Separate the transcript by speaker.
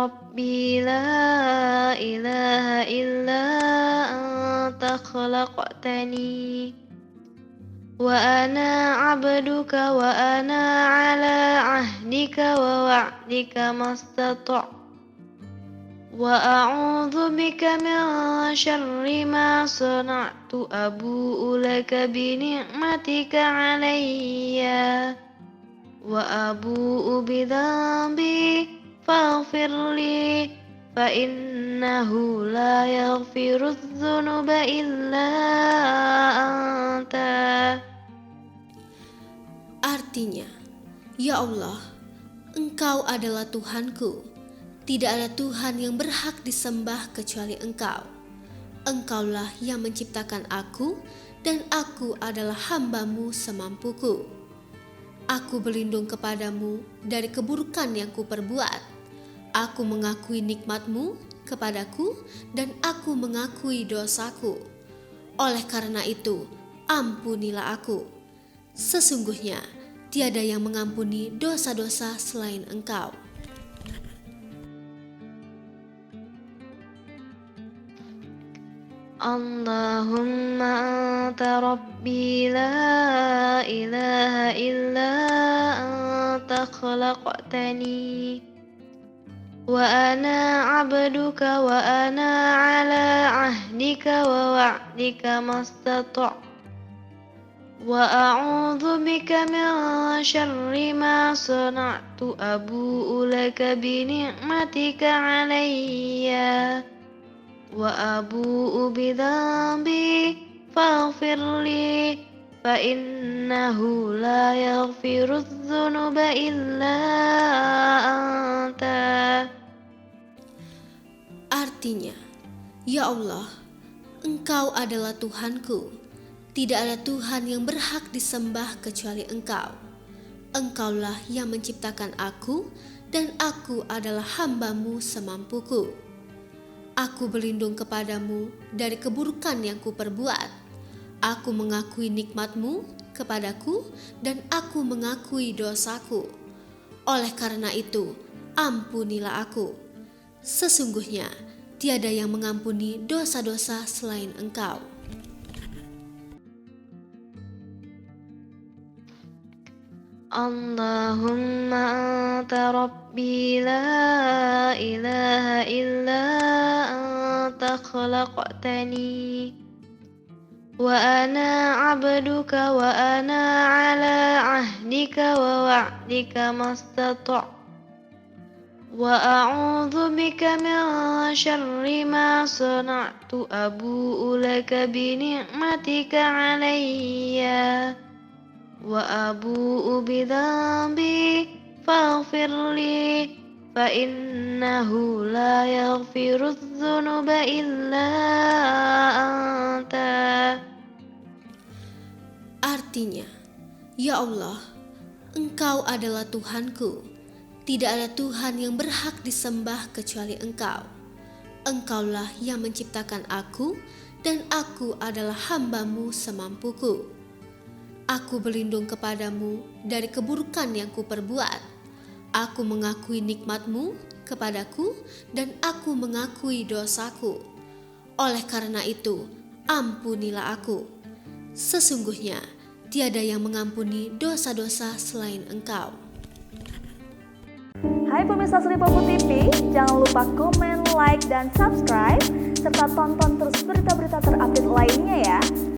Speaker 1: ربي لا إله إلا أنت خلقتني وأنا عبدك وأنا على عهدك ووعدك ما استطعت وأعوذ بك من شر ما صنعت أبوء لك بنعمتك علي وأبوء بذنبي فاغفر لي فإنه لا يغفر الذنوب إلا أنت.
Speaker 2: Artinya, ya Allah, Engkau adalah Tuhanku. Tidak ada Tuhan yang berhak disembah kecuali Engkau. Engkaulah yang menciptakan aku, dan aku adalah hamba-Mu semampuku. Aku berlindung kepadamu dari keburukan yang kuperbuat. Aku mengakui nikmat-Mu kepadaku, dan aku mengakui dosaku. Oleh karena itu, ampunilah aku. Sesungguhnya, tiada yang mengampuni dosa-dosa selain Engkau.
Speaker 1: Allahumma anta rabbi la ilaha illa anta khalaqtani wa ana abduka wa ana ala ahdika wa wa'dika mastata'tu wa a'udzu bika min syarri ma sana'tu abu'u laka bi ni'matika 'alayya وأبوء بذنبي فاغفر لي فإنه لا يغفر الذنوب إلا أنت.
Speaker 2: Artinya, ya Allah, Engkau adalah Tuhanku. Tidak ada Tuhan yang berhak disembah kecuali Engkau. Engkaulah yang menciptakan aku, dan aku adalah hamba-Mu semampuku. Aku berlindung kepadamu dari keburukan yang kuperbuat. Aku mengakui nikmat-Mu kepadaku, dan aku mengakui dosaku. Oleh karena itu, ampunilah aku. Sesungguhnya, tiada yang mengampuni dosa-dosa selain Engkau.
Speaker 1: Allahumma anta rabbi la ilaha illa anta khalaqtani wa ana abduka wa ana ala ahdika wa wa'dika mastata'tu wa a'udzu bika min syarri ma sana'tu abu'u laka bi ni'matika 'alayya وأبوء بذنبي فاغفر لي فإنه لا يغفر الذنوب إلا أنت.
Speaker 2: Artinya, ya Allah, Engkau adalah Tuhanku. Tidak ada Tuhan yang berhak disembah kecuali Engkau. Engkaulah yang menciptakan aku, dan aku adalah hamba-Mu semampuku. Aku berlindung kepadamu dari keburukan yang kuperbuat. Aku mengakui nikmat-Mu kepadaku, dan aku mengakui dosaku. Oleh karena itu, ampunilah aku. Sesungguhnya, tiada yang mengampuni dosa-dosa selain Engkau.
Speaker 3: Hai pemirsa Sri Popo TV, jangan lupa komen, like, dan subscribe, serta tonton terus berita-berita terupdate lainnya ya.